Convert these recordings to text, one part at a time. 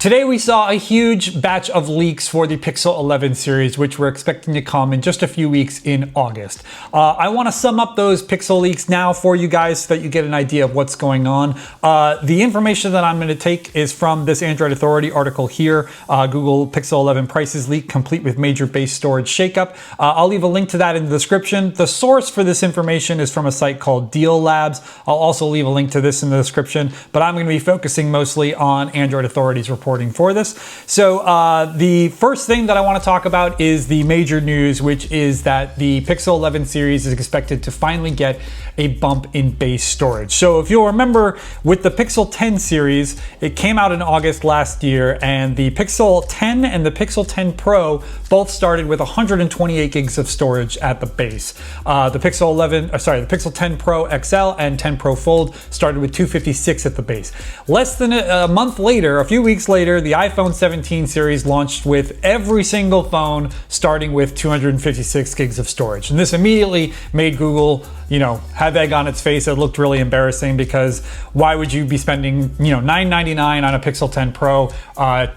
Today we saw a huge batch of leaks for the Pixel 11 series, which we're expecting to come in just a few weeks in August. I want to sum up those Pixel leaks now for you guys so that you get an idea of what's going on. The information that I'm going to take is from this Android Authority article here, Google Pixel 11 prices leak complete with major base storage shakeup. I'll leave a link to that in the description. The source for this information is from a site called Deal Labs. I'll also leave a link to this in the description, but I'm going to be focusing mostly on Android Authority's reporting for this. So the first thing that I want to talk about is the major news, which is that the Pixel 11 series is expected to finally get a bump in base storage. So if you'll remember, with the Pixel 10 series, it came out in August last year, and the Pixel 10 and the Pixel 10 Pro both started with 128 gigs of storage at the base. The Pixel 10 Pro XL and 10 Pro Fold started with 256 at the base. Less than a month later, a few weeks later, the iPhone 17 series launched with every single phone starting with 256 gigs of storage. And this immediately made Google, have egg on its face. It looked really embarrassing because why would you be spending, $999 on a Pixel 10 Pro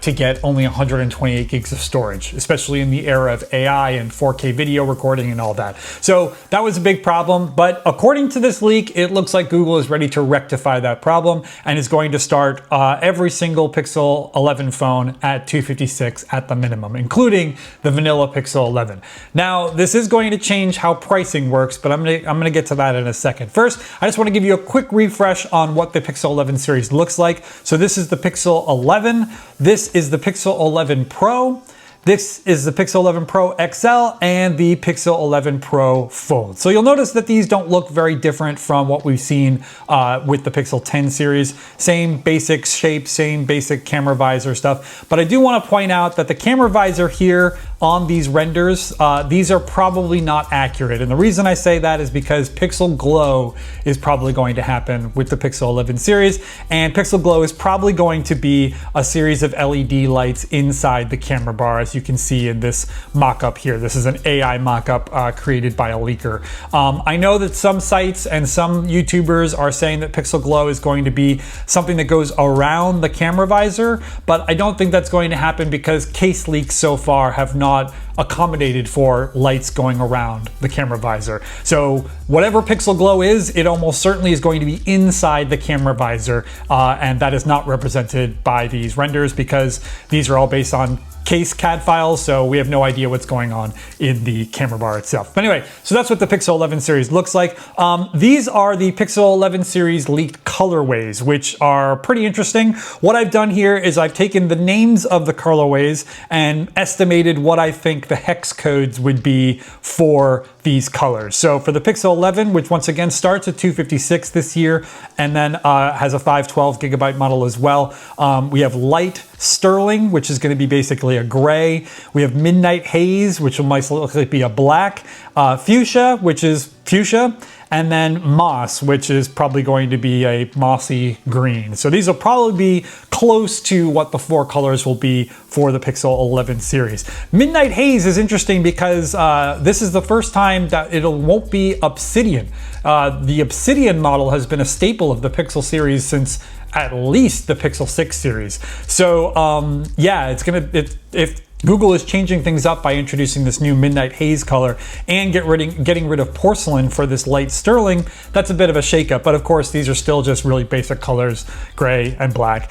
to get only 128 gigs of storage, especially in the era of AI and 4K video recording and all that. So that was a big problem. But according to this leak, it looks like Google is ready to rectify that problem and is going to start every single Pixel 11 phone at 256 at the minimum, including the vanilla Pixel 11. Now, this is going to change how pricing works, but I'm gonna get to that in a second. First, I just want to give you a quick refresh on what the Pixel 11 series looks like. So this is the Pixel 11, this is the Pixel 11 Pro, this is the Pixel 11 Pro XL and the Pixel 11 Pro Fold. So you'll notice that these don't look very different from what we've seen with the Pixel 10 series. Same basic shape, same basic camera visor stuff. But I do want to point out that the camera visor here on these renders, these are probably not accurate. And the reason I say that is because Pixel Glow is probably going to happen with the Pixel 11 series. And Pixel Glow is probably going to be a series of LED lights inside the camera bar, as you can see in this mock-up here. This is an AI mock-up created by a leaker. I know that some sites and some YouTubers are saying that Pixel Glow is going to be something that goes around the camera visor, but I don't think that's going to happen because case leaks so far have not accommodated for lights going around the camera visor. So whatever Pixel Glow is, it almost certainly is going to be inside the camera visor, and that is not represented by these renders because these are all based on case CAD files, so we have no idea what's going on in the camera bar itself. But anyway, so that's what the Pixel 11 series looks like. These are the Pixel 11 series leaked colorways, which are pretty interesting. What I've done here is I've taken the names of the colorways and estimated what I think the hex codes would be for these colors. So for the Pixel 11, which once again starts at 256 this year, and then has a 512 gigabyte model as well, we have light sterling, which is going to be basically a gray. We have midnight haze, which will most likely be a black. Fuchsia, which is fuchsia. And then moss, which is probably going to be a mossy green. So these will probably be close to what the four colors will be for the Pixel 11 series. Midnight Haze is interesting because this is the first time that it won't be obsidian. The obsidian model has been a staple of the Pixel series since at least the Pixel 6 series. So yeah, if Google is changing things up by introducing this new Midnight Haze color and getting rid of porcelain for this light sterling. That's a bit of a shakeup, but of course these are still just really basic colors, gray and black,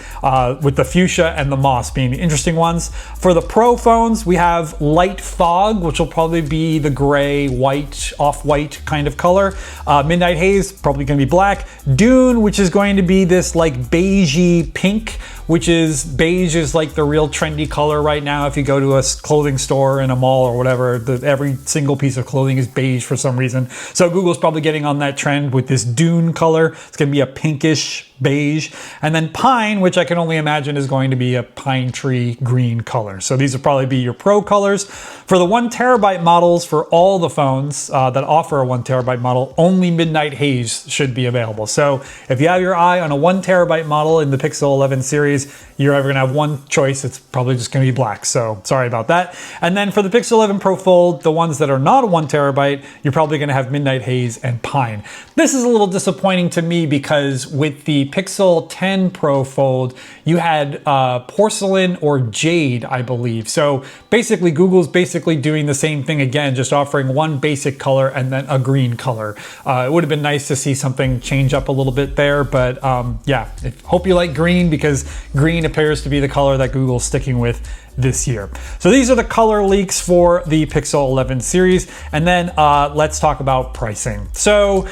with the fuchsia and the moss being the interesting ones. For the Pro phones, we have light fog, which will probably be the gray, white, off-white kind of color. Midnight Haze, probably gonna be black. Dune, which is going to be this like beigey pink, which is beige is like the real trendy color right now. If you go to a clothing store in a mall or whatever, every single piece of clothing is beige for some reason. So Google's probably getting on that trend with this Dune color. It's gonna be a pinkish beige. And then pine, which I can only imagine is going to be a pine tree green color. So these will probably be your Pro colors. For the 1 terabyte models for all the phones that offer a 1 terabyte model, only Midnight Haze should be available. So if you have your eye on a 1 terabyte model in the Pixel 11 series, series, you're ever gonna have one choice, it's probably just gonna be black. So sorry about that. And then for the Pixel 11 Pro Fold, the ones that are not a 1 terabyte, you're probably gonna have Midnight Haze and Pine. This is a little disappointing to me because with the Pixel 10 Pro Fold, you had porcelain or jade, I believe. So basically Google's basically doing the same thing again, just offering one basic color and then a green color. It would have been nice to see something change up a little bit there, but yeah, hope you like green because green appears to be the color that Google's sticking with this year. So these are the color leaks for the Pixel 11 series. And then let's talk about pricing. So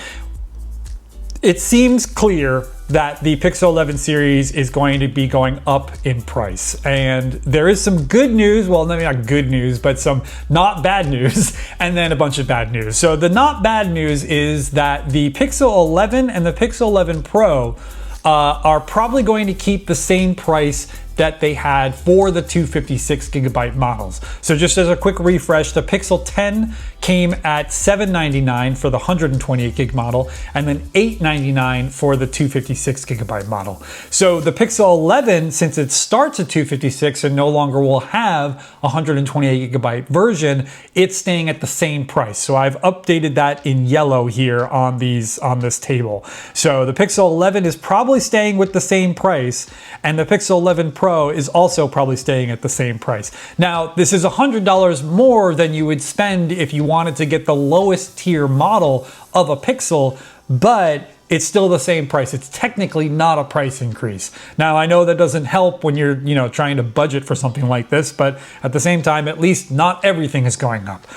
it seems clear that the Pixel 11 series is going to be going up in price. And there is some good news, well, maybe not good news, but some not bad news, and then a bunch of bad news. So the not bad news is that the Pixel 11 and the Pixel 11 Pro are probably going to keep the same price that they had for the 256 gigabyte models. So just as a quick refresh, the Pixel 10 came at $799 for the 128 gig model, and then $899 for the 256 gigabyte model. So the Pixel 11, since it starts at 256 and no longer will have a 128 gigabyte version, it's staying at the same price. So I've updated that in yellow here on this table. So the Pixel 11 is probably staying with the same price, and the Pixel 11 Pro is also probably staying at the same price. Now, this is $100 more than you would spend if you wanted to get the lowest tier model of a Pixel, but it's still the same price. It's technically not a price increase. Now, I know that doesn't help when you're, trying to budget for something like this, but at the same time, at least not everything is going up.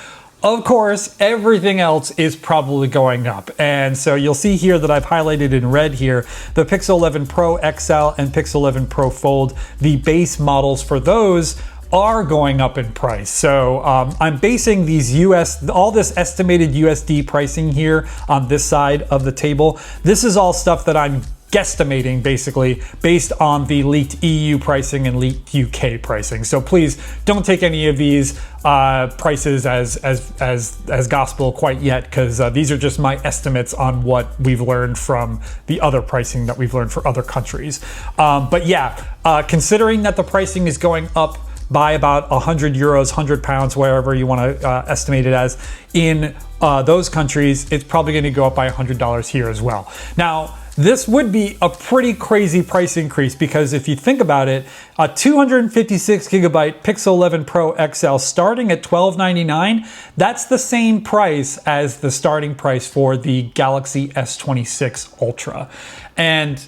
Of course, everything else is probably going up. And so you'll see here that I've highlighted in red here, the Pixel 11 Pro XL and Pixel 11 Pro Fold, the base models for those are going up in price. So I'm basing these all this estimated USD pricing here on this side of the table. This is all stuff that I'm guesstimating basically based on the leaked EU pricing and leaked UK pricing. So please don't take any of these prices as gospel quite yet, because these are just my estimates on what we've learned from the other pricing that we've learned for other countries. But yeah, considering that the pricing is going up by about 100 euros, 100 pounds, wherever you want to estimate it as, in those countries, it's probably going to go up by $100 here as well. Now, this would be a pretty crazy price increase because if you think about it, a 256 gigabyte Pixel 11 Pro XL starting at $1299, that's the same price as the starting price for the Galaxy S26 Ultra. And,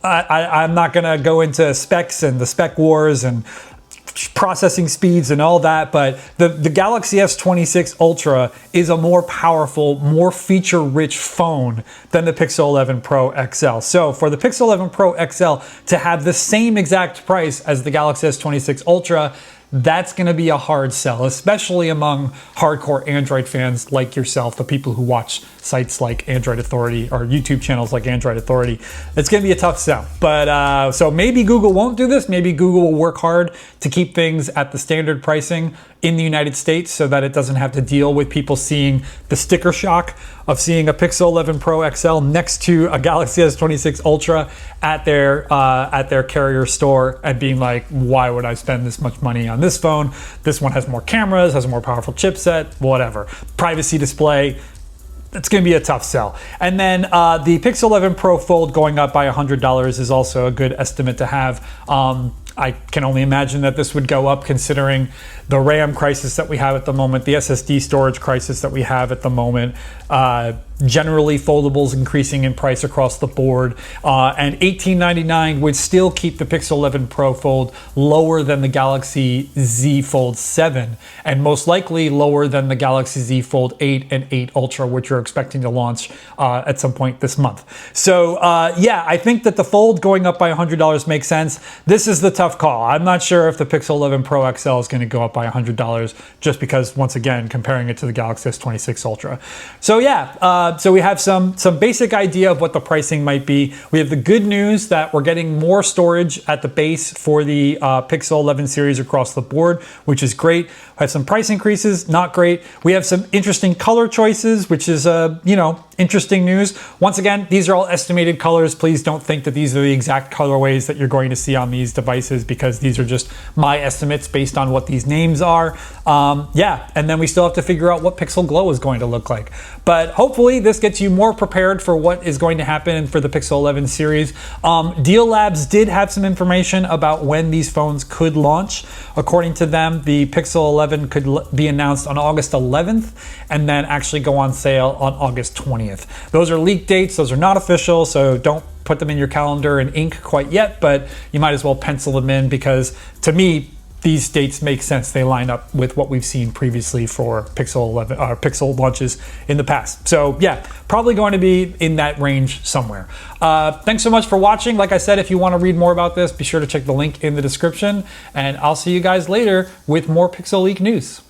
I'm not going to go into specs and the spec wars and processing speeds and all that, but the Galaxy S26 Ultra is a more powerful, more feature-rich phone than the Pixel 11 Pro XL. So for the Pixel 11 Pro XL to have the same exact price as the Galaxy S26 Ultra, that's going to be a hard sell, especially among hardcore Android fans like yourself, the people who watch sites like Android Authority or YouTube channels like Android Authority. It's going to be a tough sell. But so maybe Google won't do this. Maybe Google will work hard to keep things at the standard pricing in the United States so that it doesn't have to deal with people seeing the sticker shock of seeing a Pixel 11 Pro XL next to a Galaxy S26 Ultra at their carrier store and being like, why would I spend this much money on this phone? This one has more cameras, has a more powerful chipset, whatever. Privacy display. It's going to be a tough sell. And then the Pixel 11 Pro Fold going up by $100 is also a good estimate to have. I can only imagine that this would go up considering the RAM crisis that we have at the moment, the SSD storage crisis that we have at the moment, generally foldables increasing in price across the board, and $1899 would still keep the Pixel 11 Pro Fold lower than the Galaxy Z Fold 7, and most likely lower than the Galaxy Z Fold 8 and 8 Ultra, which are expecting to launch at some point this month. So yeah, I think that the Fold going up by $100 makes sense. This is the tough call. I'm not sure if the Pixel 11 Pro XL is going to go up by $100 just because, once again, comparing it to the Galaxy S26 Ultra. So yeah, So we have some basic idea of what the pricing might be. We have the good news that we're getting more storage at the base for the Pixel 11 series across the board, which is great. We have some price increases, not great. We have some interesting color choices, which is, interesting news. Once again, these are all estimated colors. Please don't think that these are the exact colorways that you're going to see on these devices, because these are just my estimates based on what these names are. And then we still have to figure out what Pixel Glow is going to look like. But hopefully this gets you more prepared for what is going to happen for the Pixel 11 series. Deal Labs did have some information about when these phones could launch. According to them, the Pixel 11 could be announced on August 11th and then actually go on sale on August 20th. Those are leak dates. Those are not official, so don't put them in your calendar in ink quite yet, but you might as well pencil them in, because to me, these dates make sense. They line up with what we've seen previously for Pixel 11 Pixel launches in the past. So yeah, probably going to be in that range somewhere. Thanks so much for watching. Like I said, if you want to read more about this, be sure to check the link in the description, and I'll see you guys later with more Pixel Leak news.